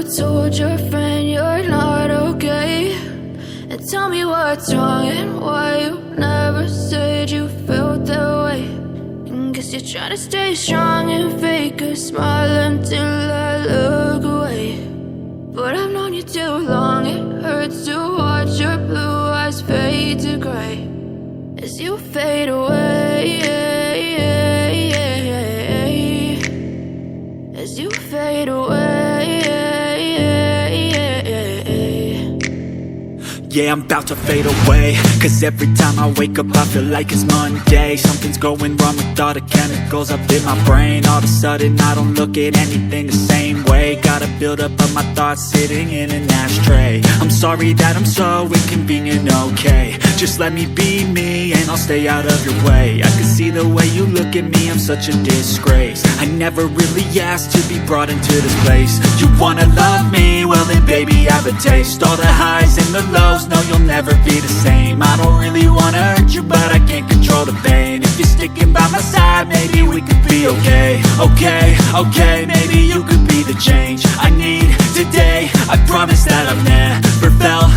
told your friend you're not okay? And tell me what's wrong and why you never said you felt that way. And guess you're trying to stay strong and fake a smile until I look away. But I've known you too long, it hurts to watch your blue eyes fade to gray as you fade away, as you fade away. Yeah, I'm about to fade away, cause every time I wake up I feel like it's Monday. Something's going wrong with all the chemicals up in my brain. All of a sudden I don't look at anything the same way. Gotta build up of my thoughts sitting in an ashtray. I'm sorry that I'm so inconvenient, okay? Just let me be me and I'll stay out of your way. I can see the way you look at me, I'm such a disgrace. I never really asked to be brought into this place. You wanna love me? Well then baby I have a taste. All the highs and the lows, no you'll never be the same. I don't really wanna hurt you but I can't control the pain. If you're sticking by my side maybe we could be okay. Okay, maybe you could be the change I need today. I promise that I've never felt